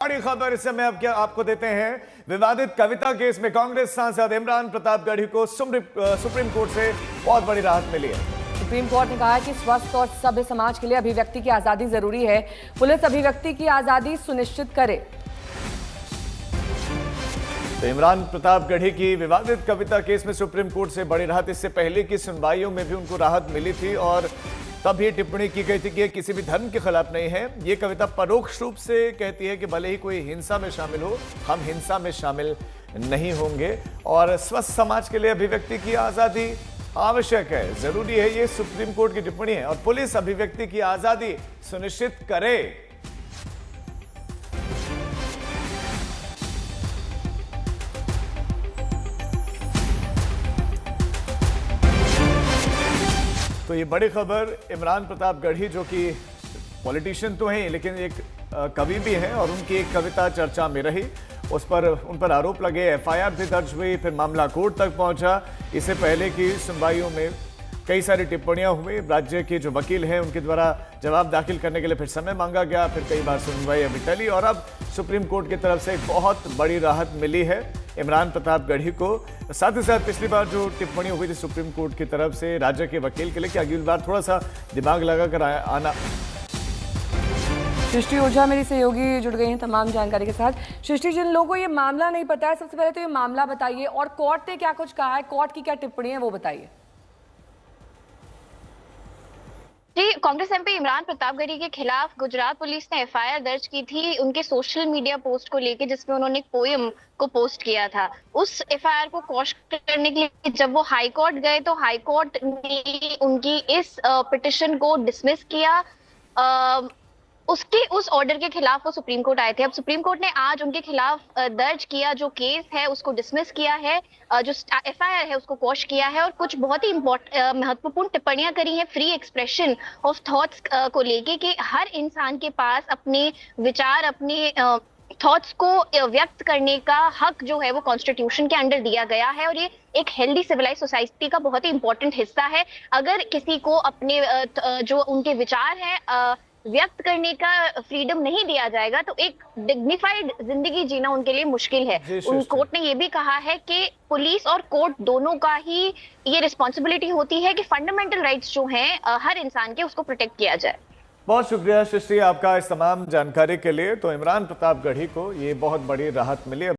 बड़ी खबर इस समय आपको देते हैं। विवादित कविता केस में कांग्रेस सांसद इमरान प्रतापगढ़ी को सुप्रीम कोर्ट से बहुत बड़ी राहत मिली है। सुप्रीम कोर्ट ने कहा है कि स्वस्थ और सभ्य समाज के लिए अभिव्यक्ति की आजादी जरूरी है। पुलिस अभिव्यक्ति की आजादी सुनिश्चित करे। तो इमरान प्रतापगढ़ी की विवादित कविता केस में सुप्रीम कोर्ट से बड़ी राहत। इससे पहले की सुनवाइयों में भी उनको राहत मिली थी और तब ये टिप्पणी की गई थी कि किसी भी धर्म के खिलाफ नहीं है। ये कविता परोक्ष रूप से कहती है कि भले ही कोई हिंसा में शामिल हो, हम हिंसा में शामिल नहीं होंगे और स्वस्थ समाज के लिए अभिव्यक्ति की आजादी आवश्यक है, जरूरी है। ये सुप्रीम कोर्ट की टिप्पणी है और पुलिस अभिव्यक्ति की आजादी सुनिश्चित करे। तो ये बड़ी खबर, इमरान प्रतापगढ़ी जो कि पॉलिटिशियन तो हैं लेकिन एक कवि भी हैं और उनकी एक कविता चर्चा में रही। उन पर आरोप लगे, एफआईआर भी दर्ज हुई, फिर मामला कोर्ट तक पहुंचा। इससे पहले की सुनवाइयों में कई सारी टिप्पणियां हुई। राज्य के जो वकील हैं उनके द्वारा जवाब दाखिल करने के लिए फिर समय मांगा गया, फिर कई बार सुनवाई अभी टली और अब सुप्रीम कोर्ट की तरफ से एक बहुत बड़ी राहत मिली है इमरान प्रतापगढ़ी को। साथ ही साथ पिछली बार जो टिप्पणी हुई थी सुप्रीम कोर्ट की तरफ से राज्य के वकील के लिए कि अगली बार थोड़ा सा दिमाग लगाकर आना। सृष्टि ओझा मेरी सहयोगी जुड़ गई हैं तमाम जानकारी के साथ। सृष्टि, जिन लोगों को ये मामला नहीं पता है, सबसे पहले तो ये मामला बताइए और कोर्ट ने क्या कुछ कहा है, कोर्ट की क्या टिप्पणी है वो बताइए। जी, कांग्रेस एमपी इमरान प्रतापगढ़ी के खिलाफ गुजरात पुलिस ने एफआईआर दर्ज की थी उनके सोशल मीडिया पोस्ट को लेकर, जिसमें उन्होंने एक पोएम को पोस्ट किया था। उस एफआईआर को क्वॉश करने के लिए जब वो हाई कोर्ट गए तो हाई कोर्ट ने उनकी इस पिटिशन को डिसमिस किया। उसके उस ऑर्डर के खिलाफ वो सुप्रीम कोर्ट आए थे। अब सुप्रीम कोर्ट ने आज उनके खिलाफ दर्ज किया जो केस है उसको डिसमिस किया है, जो एफआईआर है उसको क्वॉश किया है और कुछ बहुत ही महत्वपूर्ण टिप्पणियां करी हैं फ्री एक्सप्रेशन ऑफ थॉट्स को लेके कि हर इंसान के पास अपने विचार, अपने थॉट्स को व्यक्त करने का हक जो है वो कॉन्स्टिट्यूशन के अंडर दिया गया है और ये एक हेल्दी सिविलाइज सोसाइटी का बहुत ही इंपॉर्टेंट हिस्सा है। अगर किसी को अपने जो उनके विचार हैं व्यक्त करने का फ्रीडम नहीं दिया जाएगा तो एक डिग्निफाइड जिंदगी जीना उनके लिए मुश्किल है। उन कोर्ट ने ये भी कहा है कि पुलिस और कोर्ट दोनों का ही ये रिस्पॉन्सिबिलिटी होती है कि फंडामेंटल राइट्स जो हैं हर इंसान के उसको प्रोटेक्ट किया जाए। बहुत शुक्रिया सृष्टि आपका इस तमाम जानकारी के लिए। तो इमरान प्रतापगढ़ी को ये बहुत बड़ी राहत मिली।